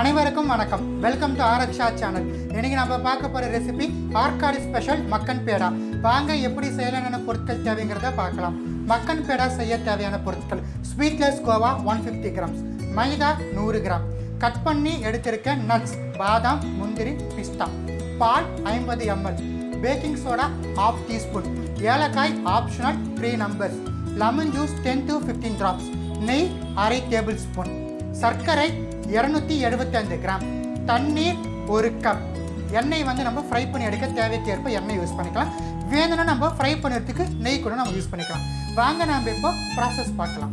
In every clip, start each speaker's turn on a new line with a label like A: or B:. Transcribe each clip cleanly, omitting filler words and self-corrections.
A: அனைவருக்கும் வணக்கம். Welcome to Araksha channel. இன்னைக்கு நம்ம பார்க்க போகிற ரெசிபி ஆர்காட் ஸ்பெஷல் மக்கன் பேடா. வாங்க எப்படி செய்யலான பொருட்கள் தேவைங்கிறத பார்க்கலாம். மக்கன் பேடா செய்ய தேவையான பொருட்கள்: ஸ்வீட்லெஸ் கோவா 150 கிராம்ஸ், மைதா 100 கிராம், கட் பண்ணி எடுத்திருக்க நட்ஸ் பாதாம், முந்திரி, பிஸ்தா, பால் 50 ml, பேக்கிங் சோடா 1/2 டீஸ்பூன், ஏலக்காய் optional 3 numbers, lemon juice 10 to 15 drops, நெய் 1/2 டேபிள் ஸ்பூன், சர்க்கரை 275 கிராம், தண்ணீர் 1 கப். எண்ணெய் வந்து நம்ம ஃப்ரை பண்ணி எடுக்க தேவைக்கேற்ப எண்ணெய் யூஸ் பண்ணிக்கலாம். வேணும்னா நம்ம ஃப்ரை பண்ணுறதுக்கு நெய் கூட நம்ம யூஸ் பண்ணிக்கலாம். வாங்க நம்ம இப்போ ப்ராசஸ் பார்க்கலாம்.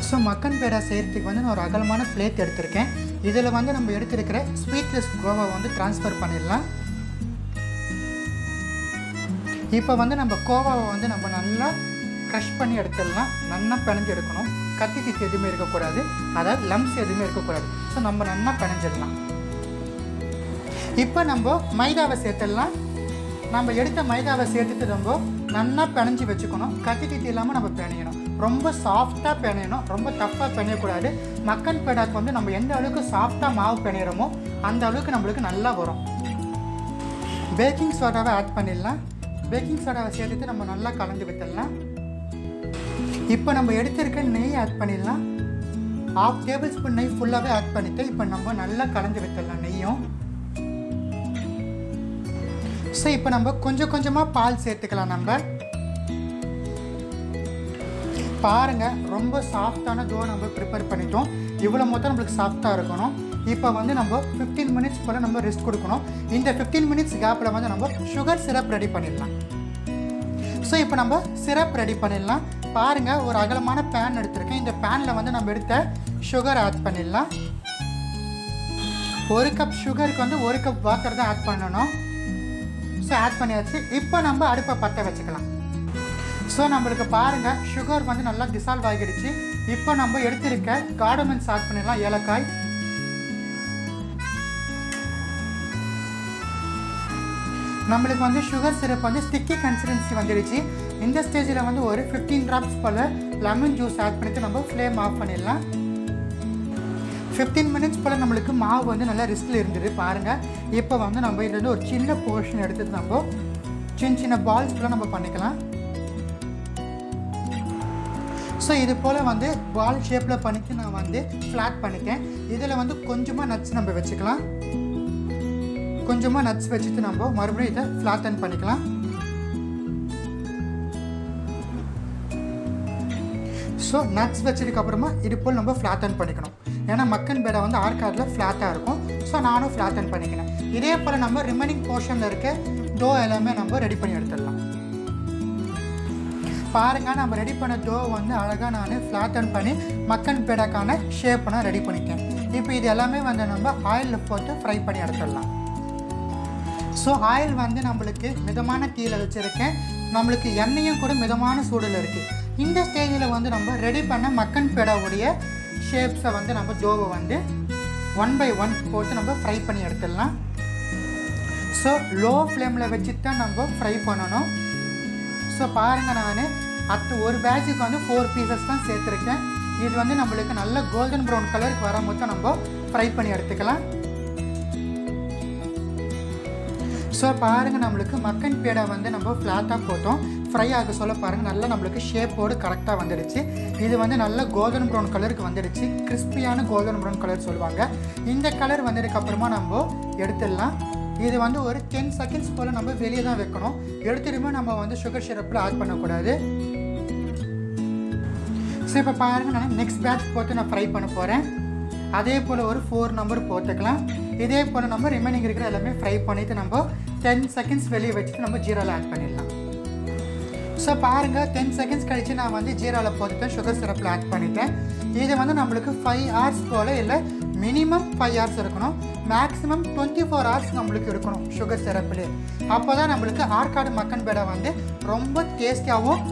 A: ஸோ மக்கன் பேடா செய்கிறதுக்கு வந்து நான் ஒரு அகலமான பிளேட் எடுத்திருக்கேன். இதில் வந்து நம்ம எடுத்திருக்கிற ஸ்வீட்லெஸ் கோவா வந்து ட்ரான்ஸ்ஃபர் பண்ணிடலாம். இப்போ வந்து நம்ம கோவாவை வந்து நம்ம நல்லா க்ரஷ் பண்ணி எடுத்துடலாம். நல்லா பிணைஞ்சு எடுக்கணும். கத்தி திக்கு எதுவுமே இருக்கக்கூடாது, அதாவது லம்ஸ் எதுவுமே இருக்கக்கூடாது. ஸோ நம்ம நல்லா பிணைஞ்சிடலாம். இப்போ நம்ம மைதாவை சேர்த்துடலாம். நம்ம எடுத்த மைதாவை சேர்த்துட்டு நம்ம நல்லா பிணைஞ்சி வச்சுக்கணும். கத்தி திக்கு இல்லாமல் நம்ம பிணையணும். ரொம்ப சாஃப்டாக பிணையணும், ரொம்ப டஃப்பாக பிணையக்கூடாது. மக்கன் பேடாக்கு வந்து நம்ம எந்த அளவுக்கு சாஃப்டாக மாவு பிணையிறோமோ அந்த அளவுக்கு நம்மளுக்கு நல்லா வரும். பேக்கிங் சோடாவை ஆட் பண்ணிடலாம். பேக்கிங் சோடாவை சேர்த்துட்டு நம்ம நல்லா கலந்து விட்டுடலாம். இப்போ நம்ம எடுத்திருக்க நெய் ஆட் பண்ணிடலாம். 1/2 டேபிள் ஸ்பூன் நெய் ஃபுல்லாகவே ஆட் பண்ணிவிட்டு இப்போ நம்ம நல்லா கலந்து விட்டுடலாம் நெய்யும். ஸோ இப்போ நம்ம கொஞ்சம் கொஞ்சமாக பால் சேர்த்துக்கலாம். நம்ம பாருங்கள், ரொம்ப சாஃப்டான டோ நம்ம ப்ரிப்பேர் பண்ணிட்டோம். இவ்வளோ மொத்தம் நம்மளுக்கு சாஃப்டாக இருக்கணும். இப்போ வந்து நம்ம 15 மினிட்ஸ் போல் நம்ம ரெஸ்ட் கொடுக்கணும். இந்த 15 மினிட்ஸ் கேப்பில் வந்து நம்ம சுகர் சிரப் ரெடி பண்ணிடலாம். ஸோ இப்போ நம்ம சிரப் ரெடி பண்ணிடலாம். பாருங்கள், ஒரு அகலமான பேன் எடுத்திருக்கேன். இந்த பேனில் வந்து நம்ம எடுத்த சுகர் ஆட் பண்ணிடலாம். 1 கப் சுகருக்கு வந்து 1 கப் வாட்டர் தான் ஆட் பண்ணணும். ஸோ ஆட் பண்ணியாச்சு. இப்போ நம்ம அடுப்பை பற்ற வச்சுக்கலாம். ஸோ நம்மளுக்கு பாருங்கள், சுகர் வந்து நல்லா டிசால்வ் ஆகிடுச்சு. இப்போ நம்ம எடுத்திருக்க கார்டமன்ஸ் ஆட் பண்ணிடலாம். ஏலக்காய், நம்மளுக்கு வந்து சுகர் சிரப் வந்து ஸ்டிக்கி கன்சிஸ்டன்சி வந்துடுச்சு. இந்த ஸ்டேஜில் வந்து ஒரு 15 drops போல் லெமன் ஜூஸ் ஆட் பண்ணிவிட்டு நம்ம ஃப்ளேம் ஆஃப் பண்ணிடலாம். 15 மினிட்ஸ் போல் நம்மளுக்கு மாவு வந்து நல்லா ரெஸ்ட்டில் இருந்தது. பாருங்கள், இப்போ வந்து நம்ம இதுலேருந்து ஒரு சின்ன போர்ஷன் எடுத்துகிட்டு நம்ம சின்ன சின்ன பால்ஸ் போல் நம்ம பண்ணிக்கலாம். ஸோ இது போல் வந்து பால் ஷேப்பில் பண்ணிவிட்டு நான் வந்து ஃப்ளாட் பண்ணிட்டேன். இதில் வந்து கொஞ்சமாக நட்ஸ் நம்ம வச்சுக்கலாம். கொஞ்சமாக நட்ஸ் வச்சுட்டு நம்ம மறுபடியும் இதை ஃப்ளாட்டன் பண்ணிக்கலாம். ஸோ நட்ஸ் வச்சதுக்கப்புறமா இது போல் நம்ம ஃப்ளாட்டன் பண்ணிக்கணும். ஏன்னா மக்கன் பேடா வந்து ஆர்காட்டில் ஃப்ளாட்டாக இருக்கும். ஸோ நானும் ஃப்ளாட்டன் பண்ணிக்கிறேன். இதே போல் நம்ம ரிமைனிங் போர்ஷனில் இருக்க டோ எல்லாமே நம்ம ரெடி பண்ணி எடுத்துடலாம். பாருங்கள், நம்ம ரெடி பண்ண டோ வந்து அழகாக நான் ஃப்ளாட்டன் பண்ணி மக்கன் பேடாக்கான ஷேப்பை நான் ரெடி பண்ணிட்டேன். இப்போ இது எல்லாமே வந்து நம்ம ஆயிலில் போட்டு ஃப்ரை பண்ணி எடுத்துடலாம். ஸோ ஆயில் வந்து நம்மளுக்கு மிதமான தீயில் வச்சுருக்கேன். நம்மளுக்கு எண்ணெயும் கூட மிதமான சூடில் இருக்குது. இந்த ஸ்டேஜில் வந்து நம்ம ரெடி பண்ண மக்கன் பேடாவுடைய ஷேப்ஸை வந்து நம்ம டோவை வந்து 1 by 1 போட்டு நம்ம ஃப்ரை பண்ணி எடுத்துடலாம். ஸோ லோ ஃப்ளேமில் வச்சுட்டு தான் நம்ம ஃப்ரை பண்ணணும். ஸோ பாருங்கள், நான் ஒரு பேட்சுக்கு வந்து 4 பீசஸ் தான் சேர்த்துருக்கேன். இது வந்து நம்மளுக்கு நல்ல கோல்டன் ப்ரௌன் கலருக்கு வர மொத்தம் நம்ம ஃப்ரை பண்ணி எடுத்துக்கலாம். ஸோ பாருங்கள், நம்மளுக்கு மக்கன் பேடா வந்து நம்ம ஃப்ளாட்டாக போட்டோம். ஃப்ரை ஆக சொல்ல பாருங்கள், நல்லா நம்மளுக்கு ஷேப்போடு கரெக்டாக வந்துடுச்சு. இது வந்து நல்ல கோல்டன் ப்ரௌன் கலருக்கு வந்துடுச்சு. கிறிஸ்பியான கோல்டன் ப்ரௌன் கலர் சொல்லுவாங்க. இந்த கலர் வந்ததுக்கப்புறமா நம்ம எடுத்துடலாம். இது வந்து ஒரு 10 செகண்ட்ஸ் போல் நம்ம வெளியே தான் வைக்கணும். எடுத்துடுமே நம்ம வந்து சுகர் சிரப்பில் ஆட் பண்ணக்கூடாது. ஸோ இப்போ பாருங்கள், நான் நெக்ஸ்ட் பேட்ச் போட்டு நான் ஃப்ரை பண்ண போகிறேன். அதே போல் ஒரு 4 நம்பர் போட்டுக்கலாம். இதே போல் நம்ம ரிமைனிங் இருக்கிற எல்லாமே ஃப்ரை பண்ணிவிட்டு நம்ம 10 செகண்ட்ஸ் வெளியே வச்சுட்டு நம்ம ஜீராவில் ஆட் பண்ணிடலாம். ஸோ பாருங்கள், 10 செகண்ட்ஸ் கழித்து நான் வந்து ஜீராவில் போட்டுட்டேன், சுகர் சிரப்பில் ஆட் பண்ணிட்டேன். இது வந்து நம்மளுக்கு 5 hours போல், இல்லை மினிமம் 5 hours இருக்கணும். மேக்ஸிமம் 24 hours நம்மளுக்கு இருக்கணும் சுகர் சிரப்பில். அப்போ தான் நம்மளுக்கு ஆர்காட் மக்கன் பேடா வந்து ரொம்ப டேஸ்டியாகவும்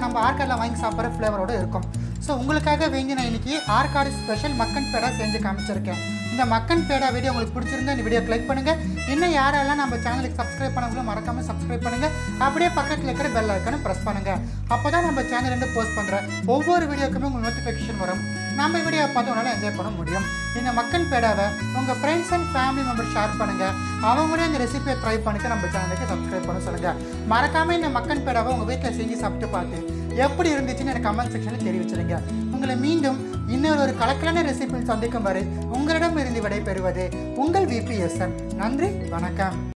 A: நம்ம ஆர்காட்டில் வாங்கி சாப்பிட்ற ஃப்ளேவரோடு இருக்கும். ஸோ உங்களுக்காக வேண்டி நான் இன்றைக்கி ஆர்காட் ஸ்பெஷல் மக்கன் பேடா செஞ்சு காமிச்சிருக்கேன். இந்த மக்கன் பேடா வீடியோ உங்களுக்கு பிடிச்சிருந்தா இந்த வீடியோ லைக் பண்ணுங்கள். இன்னும் யாரெல்லாம் நம்ம சேனலுக்கு சப்ஸ்கிரைப் பண்ணவங்களும் மறக்காமல் சப்ஸ்கிரைப் பண்ணுங்கள். அப்படியே பக்கத்தில் இருக்கிற பெல் ஐக்கானை ப்ரெஸ் பண்ணுங்கள். அப்போ தான் நம்ம சேனல் போஸ்ட் பண்ணுற ஒவ்வொரு வீடியோக்குமே உங்களுக்கு நோட்டிஃபிகேஷன் வரும். நம்ம வீடியோ பார்த்தோம்னால என்ஜாய் பண்ண முடியும். இந்த மக்கன் பேடாவை உங்கள் friends and family member share பண்ணுங்கள். அவங்களே இந்த ரெசிபியை ட்ரை பண்ணிட்டு நம்ம சேனலுக்கு சப்ஸ்கிரைப் பண்ண சொல்லுங்கள். மறக்காமல் இந்த மக்கன் பேடாவை உங்கள் வீட்டில் செஞ்சு சாப்பிட்டு பார்த்து எப்படி இருந்துச்சுன்னு எனக்கு கமெண்ட் செக்ஷனில் தெரிவிச்சிருங்க. உங்களை மீண்டும் இன்னொரு கலக்கலான ரெசிபியில் சந்திக்கும் வரை உங்களிடம் இருந்து விடைபெறுவது உங்கள் VPSN. நன்றி, வணக்கம்.